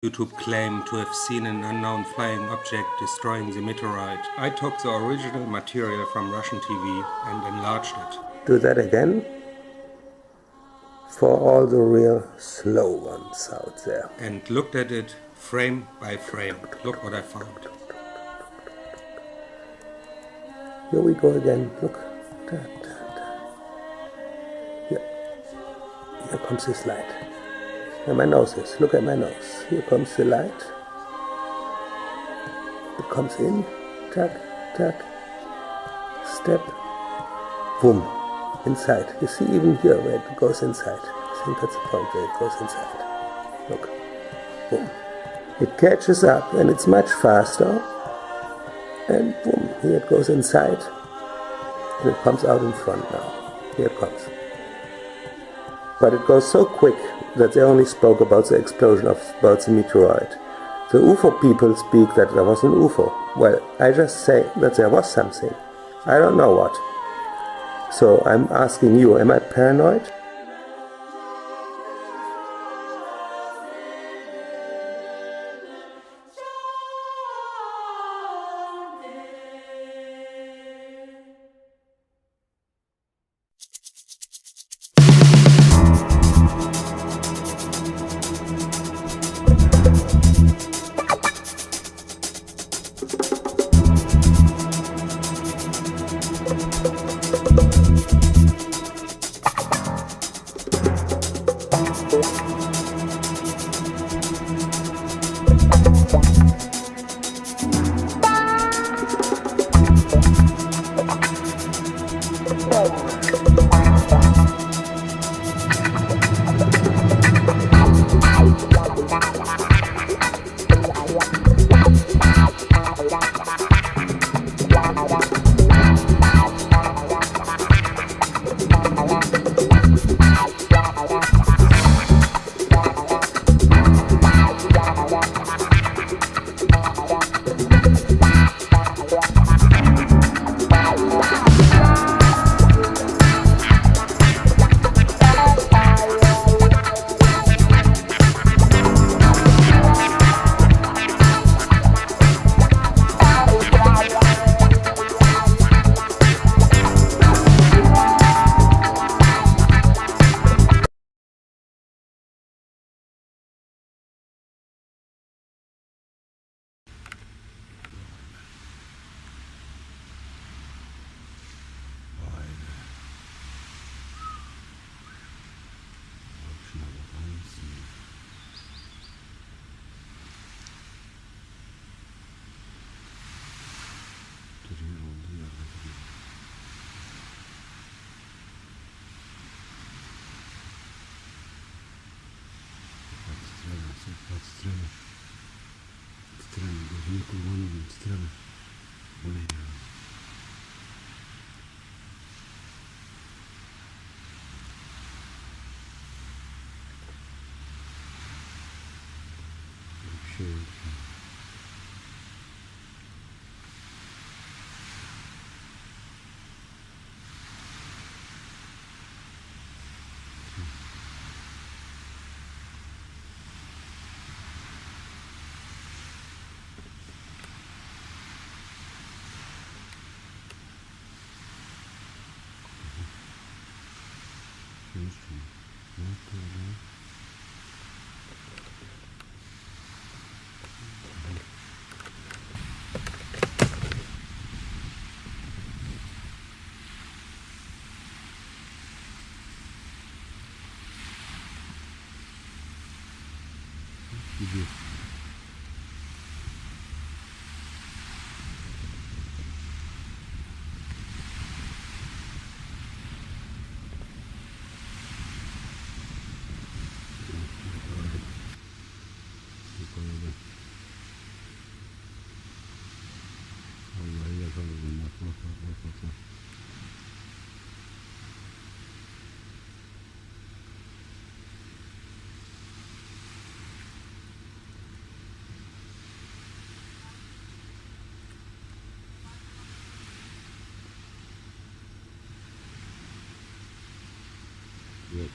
YouTube claim to have seen an unknown flying object destroying the meteorite. I took the original material from Russian TV and enlarged it. Do that again for all the real slow ones out there. And looked at it frame by frame. Look what I found. Here we go again. Look. Da, da, da. Here comes this light. And my nose is. Look at my nose. Here comes the light. It comes in. Tuck, tuck. Step. Boom. Inside. You see even here where it goes inside. I think that's the point where it goes inside. Look. Boom. It catches up and it's much faster. And boom. Here it goes inside. And it comes out in front now. Here it comes. But it goes so quick that they only spoke about the explosion about the meteorite. The UFO people speak that there was an UFO. Well, I just say that there was something. I don't know what. So I'm asking you, am I paranoid?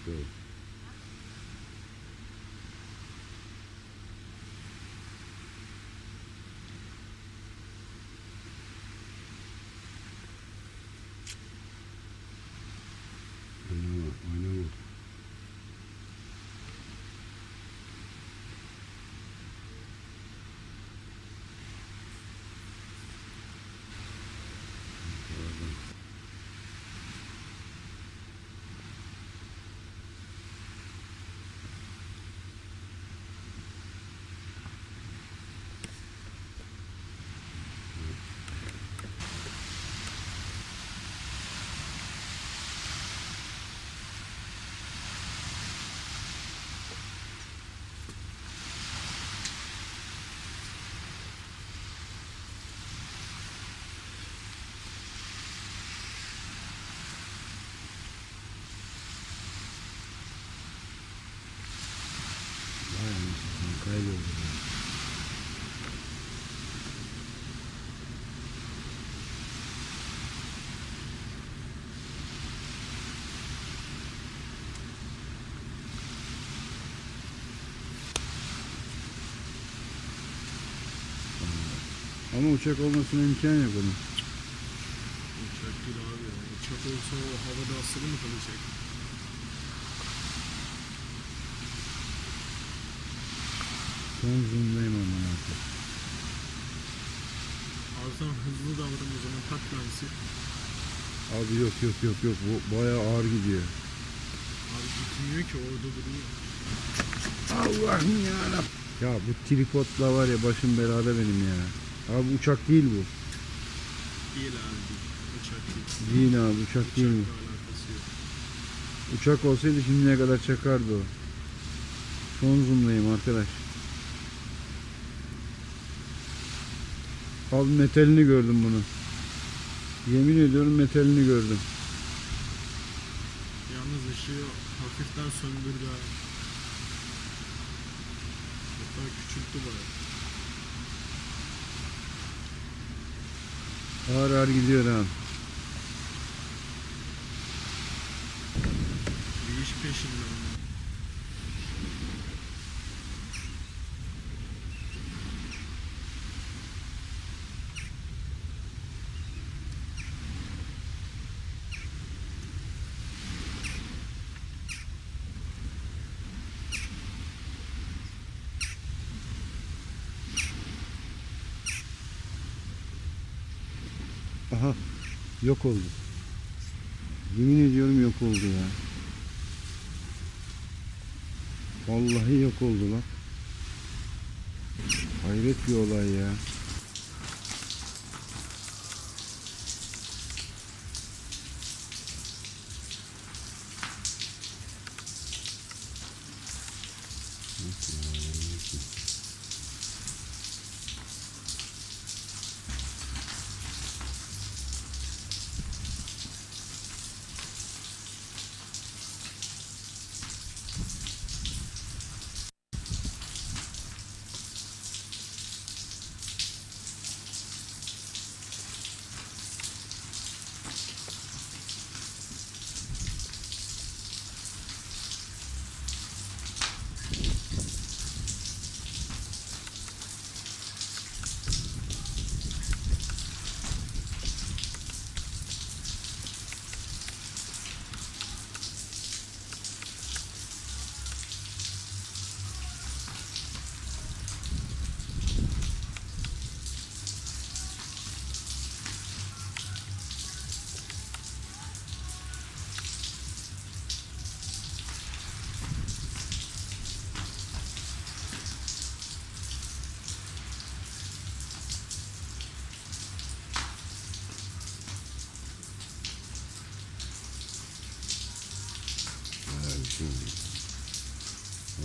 Good. Ama uçak olmasına imkan yok onun. Uçak değil abi ya. Uçak olsa o havada asılı mı kalacak? Son zoom'dayım aman artık. Abi sen hızlı davran o zaman, tak lensi. Abi yok. Bu bayağı ağır gidiyor. Abi gitmiyor ki, orada duruyor. Allah'ım yarabbim. Ya bu tripodla var ya başım belada benim ya. Abi uçak değil bu. Değil abi, değil. Uçak değil. Değil abi uçak değil mi? Uçakla alakası yok. Uçak olsaydı şimdiye kadar çakardı o. Son zoom'dayım arkadaş. Abi metalini gördüm bunu. Yemin ediyorum metalini gördüm. Yalnız ışığı hafiften söndürdü abi. Hatta küçülttü bayağı. Ağır ağır gidiyor ha. Bir iş peşinde. Aha yok oldu. Yemin ediyorum yok oldu ya. Vallahi yok oldu lan. Hayret bir olay ya.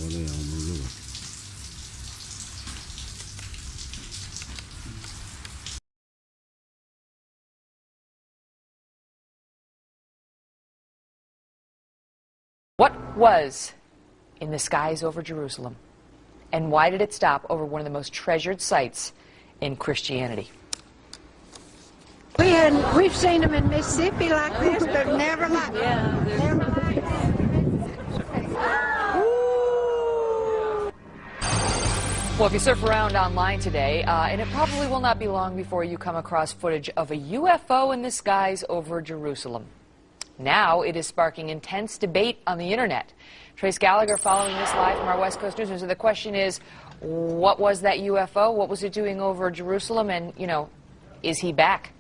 Havada yağmurlu bak. What was in the skies over Jerusalem? And why did it stop over one of the most treasured sites in Christianity? We've seen them in Mississippi like this, but never like Well, if you surf around online today, and it probably will not be long before you come across footage of a UFO in the skies over Jerusalem. Now it is sparking intense debate on the internet. Trace Gallagher following this live from our West Coast Newsroom. So the question is, what was that UFO? What was it doing over Jerusalem? And, you know, is he back?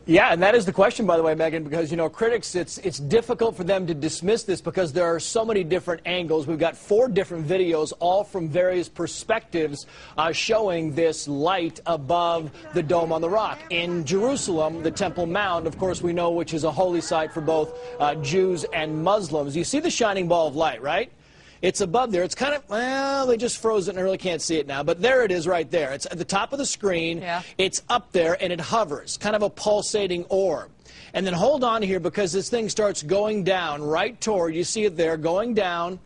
Yeah, and that is the question, by the way, Megan, because, you know, critics, it's difficult for them to dismiss this because there are so many different angles. We've got 4 different videos, all from various perspectives, showing this light above the Dome on the Rock. In Jerusalem, the Temple Mount, of course, we know, which is a holy site for both Jews and Muslims. You see the shining ball of light, right? It's above there. It's kind of, well, they just froze it and I really can't see it now. But there it is right there. It's at the top of the screen. Yeah. It's up there and it hovers, kind of a pulsating orb. And then hold on here because this thing starts going down right toward, you see it there, going down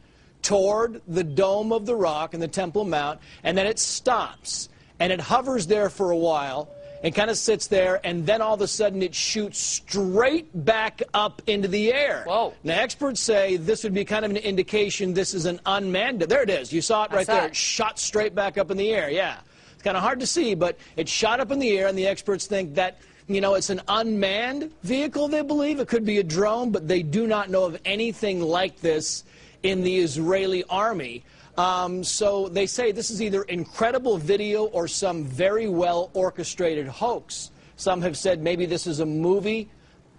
toward the Dome of the Rock and the Temple Mount. And then it stops. And it hovers there for a while. And kind of sits there, and then all of a sudden it shoots straight back up into the air. Whoa. Now, experts say this would be kind of an indication this is an unmanned. There it is. You saw it right there. It shot straight back up in the air, yeah. It's kind of hard to see, but it shot up in the air, and the experts think that, you know, it's an unmanned vehicle, they believe. It could be a drone, but they do not know of anything like this in the Israeli army. So they say this is either incredible video or some very well orchestrated hoax. Some have said maybe this is a movie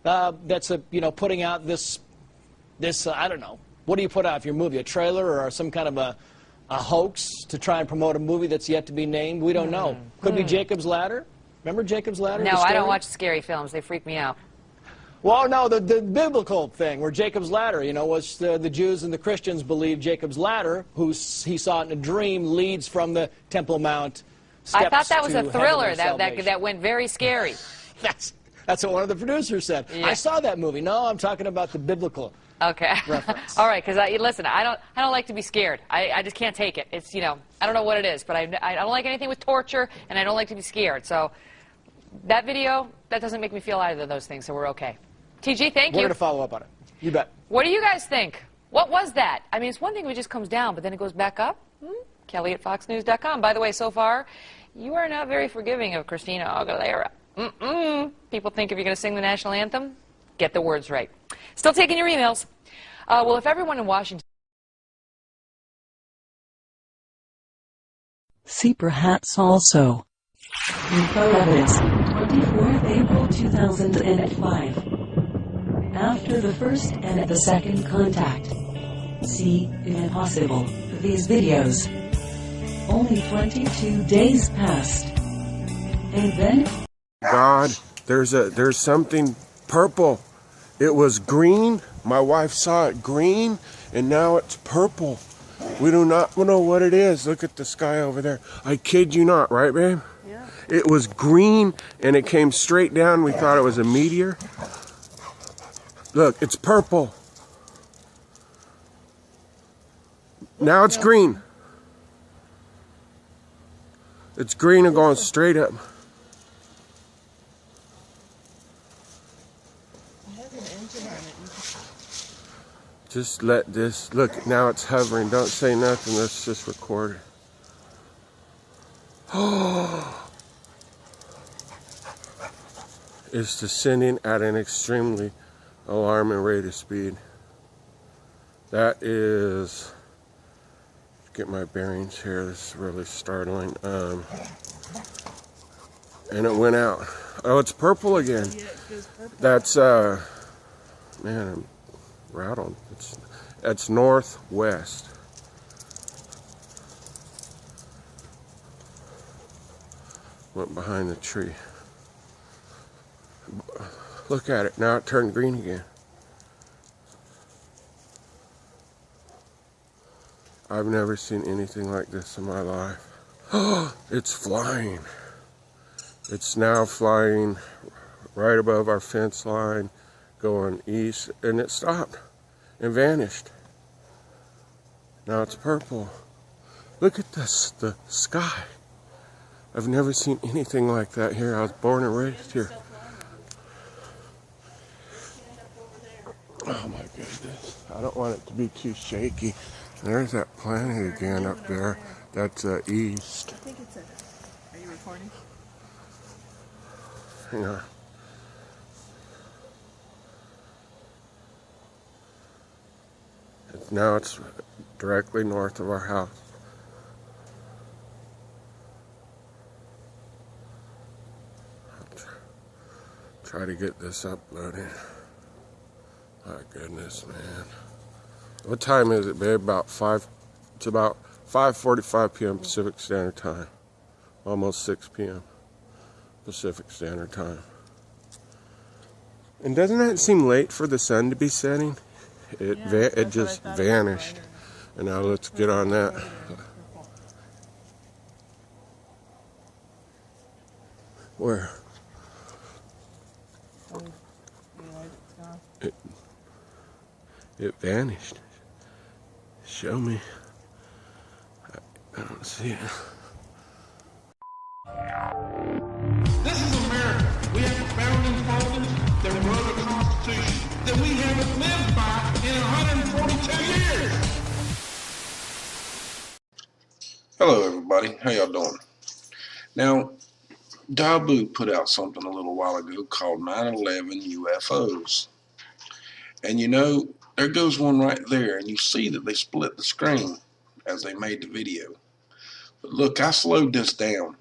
that's putting out this I don't know. What do you put out for your movie? A trailer or some kind of a hoax to try and promote a movie that's yet to be named? We don't know. Could be Jacob's Ladder. Remember Jacob's Ladder? No, I don't watch scary films. They freak me out. Well, no, the biblical thing where Jacob's Ladder, you know, was the Jews and the Christians believe Jacob's Ladder, who he saw it in a dream, leads from the Temple Mount. I thought that was a thriller that went very scary. That's what one of the producers said. Yeah. I saw that movie. No, I'm talking about the biblical. Okay. Reference. All right, because listen, I don't like to be scared. I just can't take it. It's, you know, I don't know what it is, but I don't like anything with torture, and I don't like to be scared. So that video, that doesn't make me feel either of those things, so we're okay. TG, thank you. We're going to follow up on it. You bet. What do you guys think? What was that? I mean, it's one thing if it just comes down, but then it goes back up. Kelly at FoxNews.com. By the way, so far, you are not very forgiving of Christina Aguilera. People think if you're going to sing the national anthem, get the words right. Still taking your emails. Well, if everyone in Washington... See perhaps also. Info evidence, 24th April 2005. After the first and the second contact. See, if possible, these videos. Only 22 days passed. And then... God, there's something purple. It was green. My wife saw it green, and now it's purple. We do not know what it is. Look at the sky over there. I kid you not, right, babe? Yeah. It was green, and it came straight down. We thought it was a meteor. Look, it's purple. Now it's green. It's green and going straight up. Just let this, look, now it's hovering. Don't say nothing, let's just record it. Oh! It's descending at an extremely alarming rate of speed. That is, get my bearings here, this is really startling. And it went out. Oh, it's purple again. That's, man, I'm rattled. It's northwest. Went behind the tree. Look at it. Now it turned green again. I've never seen anything like this in my life. Oh, it's flying. It's now flying right above our fence line, going east, and it stopped and vanished. Now it's purple. Look at this, the sky. I've never seen anything like that here. I was born and raised here. Oh my goodness. I don't want it to be too shaky. There's that planet again up there. That's east. I think it's a... Are you recording? Hang on. Now it's directly north of our house. I'll try to get this uploaded. My goodness, man. What time is it, babe? About 5. It's about 5:45 p.m. Pacific Standard Time. Almost 6 p.m. Pacific Standard Time. And doesn't that seem late for the sun to be setting? It just vanished. And now let's get on that. Where? It vanished. Show me. I don't see it. This is America. We have founding fathers that wrote a constitution that we haven't lived by in 142 years. Hello everybody, how y'all doing? Now, Dabu put out something a little while ago called 9/11 UFOs. And you know, there goes one right there, and you see that they split the screen as they made the video. But look, I slowed this down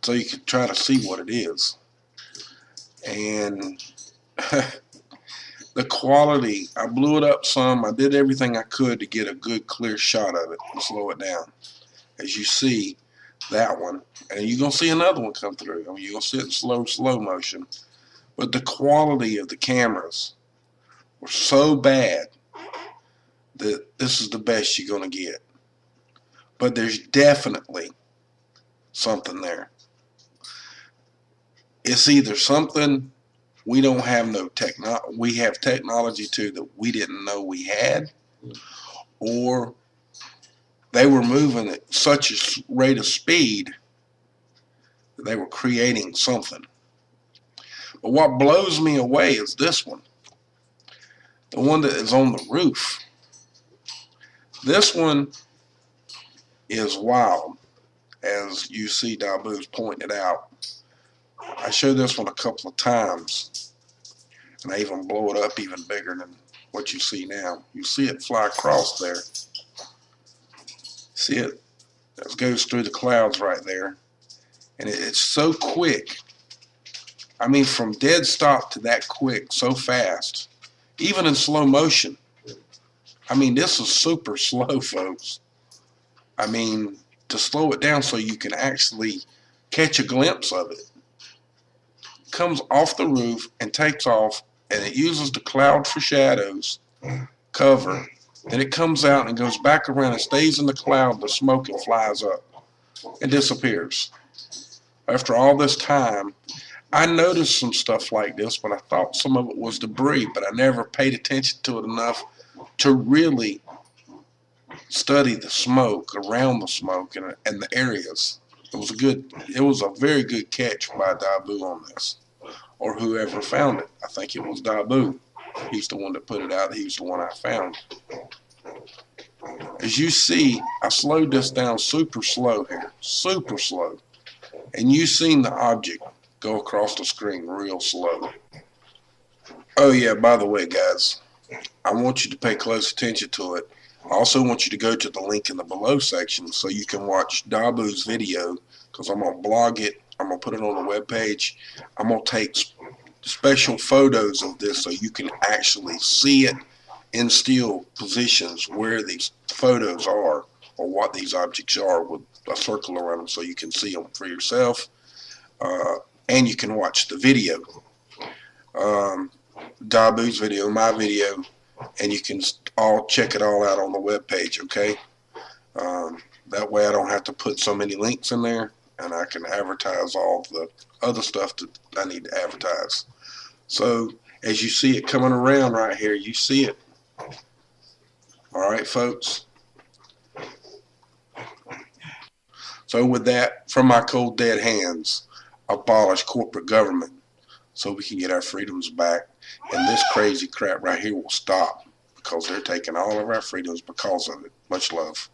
so you could try to see what it is. And the quality, I blew it up some. I did everything I could to get a good clear shot of it and slow it down. As you see, that one, and you're going to see another one come through. I mean, you're going to see it in slow motion. But the quality of the cameras were so bad that this is the best you're going to get. But there's definitely something there. It's either something we don't have we have technology to that we didn't know we had, or they were moving at such a rate of speed that they were creating something. But what blows me away is this one, the one that is on the roof. This one is wild, as you see Dabu's pointing it out. I showed this one a couple of times, and I even blow it up even bigger than what you see now. You see it fly across there. See it? It goes through the clouds right there. And it's so quick. I mean, from dead stop to that quick, so fast. Even in slow motion. I mean, this is super slow, folks. I mean, to slow it down so you can actually catch a glimpse of it. Comes off the roof and takes off, and it uses the cloud for shadows cover. Then it comes out and goes back around and stays in the cloud. The smoke and flies up and disappears. After all this time, I noticed some stuff like this, but I thought some of it was debris, but I never paid attention to it enough to really study the smoke, around the smoke, and the areas. It was a very good catch by Dabu on this, or whoever found it. I think it was Dabu. He's the one that put it out. He's the one I found. As you see, I slowed this down super slow here, super slow. And you seen the object go across the screen real slow. Oh yeah, by the way, guys, I want you to pay close attention to it. I also want you to go to the link in the below section so you can watch Dabu's video, because I'm going to blog it. I'm going to put it on the webpage. I'm going to take special photos of this so you can actually see it in still positions where these photos are or what these objects are, with a circle around them so you can see them for yourself, and you can watch the video, Dabu's video, my video, and you can all check it all out on the webpage. Okay, that way I don't have to put so many links in there, and I can advertise all the other stuff that I need to advertise. So as you see it coming around right here, you see it. All right, folks. So with that, from my cold dead hands, abolish corporate government so we can get our freedoms back, and this crazy crap right here will stop, because they're taking all of our freedoms because of it. Much love.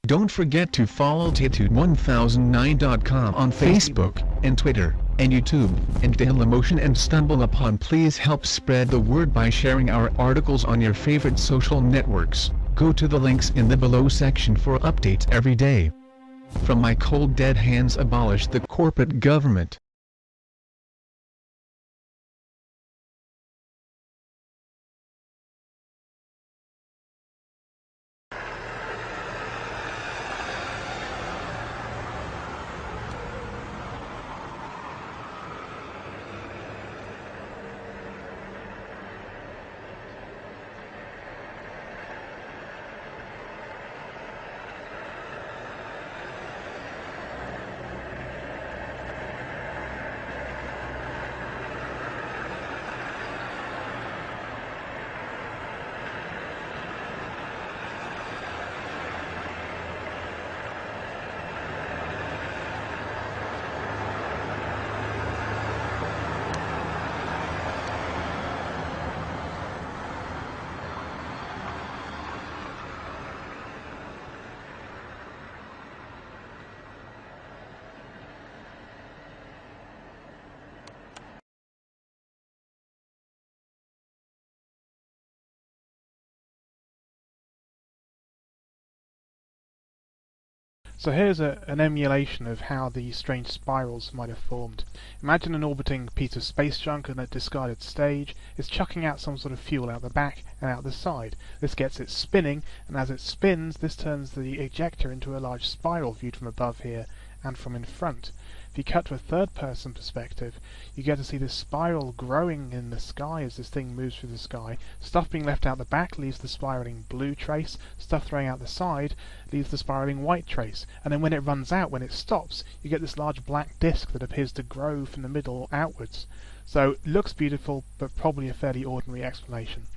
Don't forget to follow Tattoo1009.com on Facebook and Twitter and YouTube, and Dailymotion and StumbleUpon. Please help spread the word by sharing our articles on your favorite social networks. Go to the links in the below section for updates every day. From my cold dead hands, abolish the corporate government. So here's an emulation of how these strange spirals might have formed. Imagine an orbiting piece of space junk on a discarded stage. It's chucking out some sort of fuel out the back and out the side. This gets it spinning, and as it spins, this turns the ejector into a large spiral viewed from above here and from in front. If you cut to a third-person perspective, you get to see this spiral growing in the sky as this thing moves through the sky. Stuff being left out the back leaves the spiraling blue trace, stuff throwing out the side leaves the spiraling white trace, and then when it runs out, when it stops, you get this large black disc that appears to grow from the middle outwards. So, it looks beautiful, but probably a fairly ordinary explanation.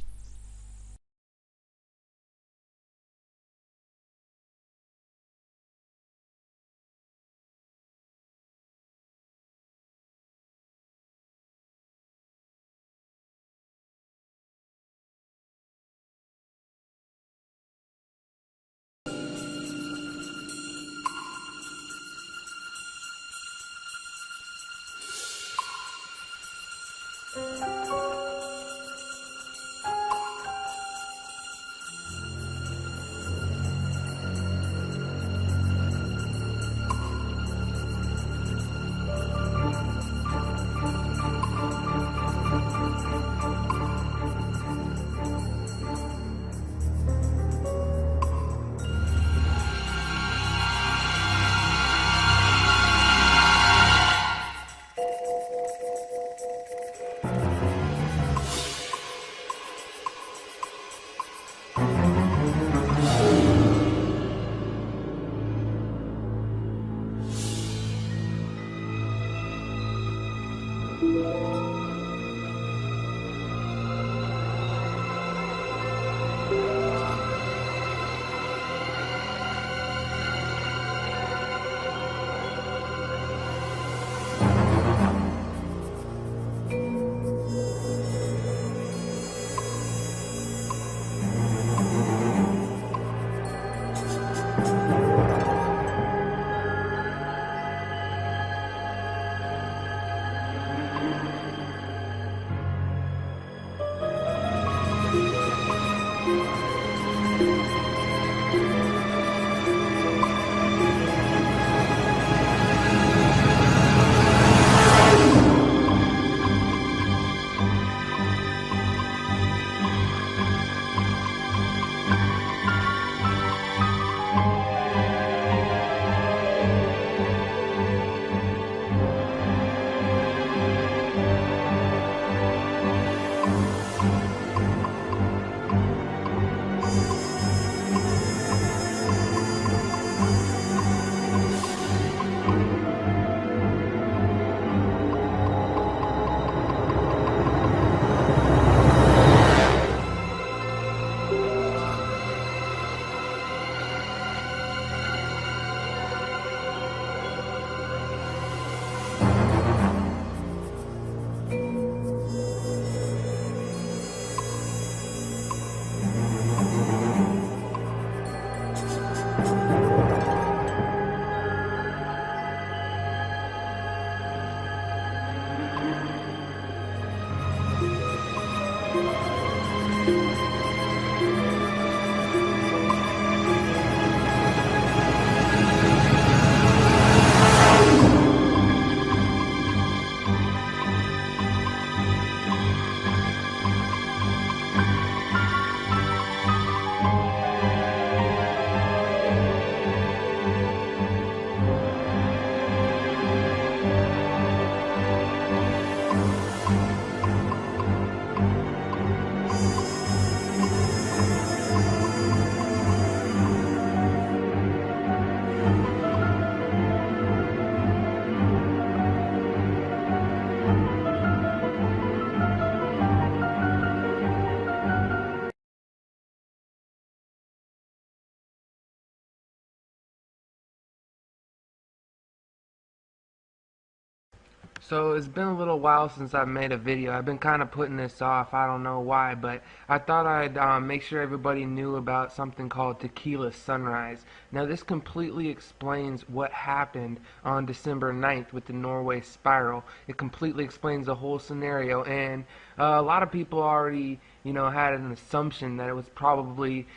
So it's been a little while since I've made a video. I've been kind of putting this off. I don't know why, but I thought I'd make sure everybody knew about something called Tequila Sunrise. Now this completely explains what happened on December 9th with the Norway spiral. It completely explains the whole scenario, and a lot of people already had an assumption that it was probably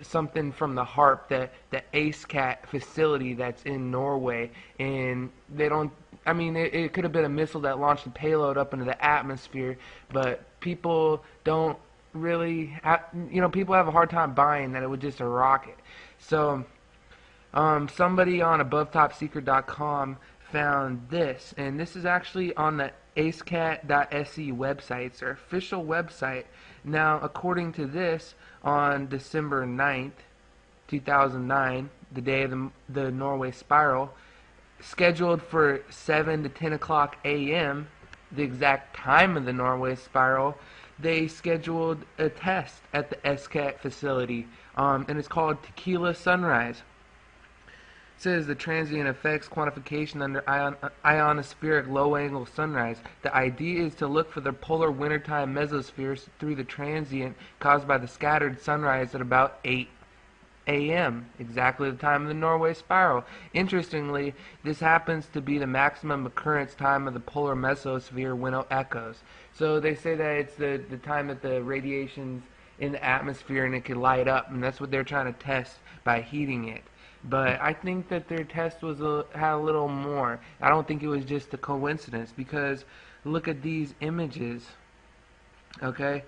something from the HARP, the ACECAT facility that's in Norway, and they don't. I mean, it could have been a missile that launched a payload up into the atmosphere, but people don't really, people have a hard time buying that it was just a rocket. So, somebody on AboveTopSecret.com found this, and this is actually on the acecat.se website. It's their official website. Now, according to this, on December 9th, 2009, the day of the Norway Spiral, scheduled for 7 to 10 o'clock a.m., the exact time of the Norway Spiral, they scheduled a test at the SCAT facility, and it's called Tequila Sunrise. It says the transient effects quantification under ionospheric low-angle sunrise. The idea is to look for the polar wintertime mesospheres through the transient caused by the scattered sunrise at about 8 a.m., exactly the time of the Norway Spiral. Interestingly, this happens to be the maximum occurrence time of the polar mesosphere when it echoes. So they say that it's the time that the radiation's in the atmosphere and it can light up, and that's what they're trying to test by heating it. But I think that their test had a little more. I don't think it was just a coincidence, because look at these images. Okay,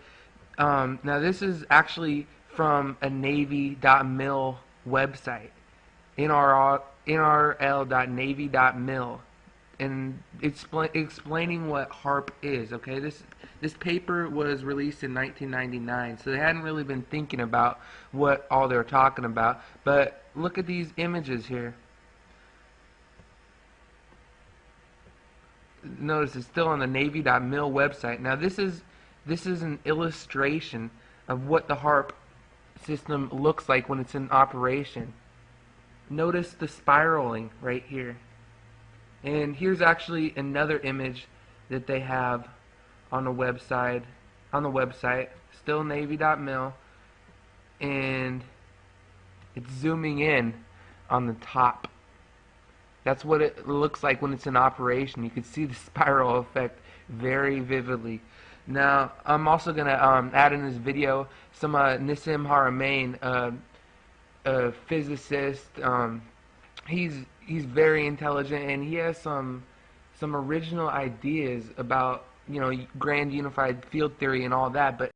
now this is actually from a Navy.mil website, nrl.navy.mil, and explaining what HARP is. Okay, this paper was released in 1999, so they hadn't really been thinking about what all they're talking about. But look at these images here. Notice it's still on the Navy.mil website. Now this is an illustration of what the HARP system looks like when it's in operation. Notice the spiraling right here. And here's actually another image that they have on the website, still Navy.mil, and it's zooming in on the top. That's what it looks like when it's in operation. You can see the spiral effect very vividly. Now, I'm also going to add in this video some Nissim Haramein, a physicist. He's very intelligent, and he has some original ideas about grand unified field theory and all that. But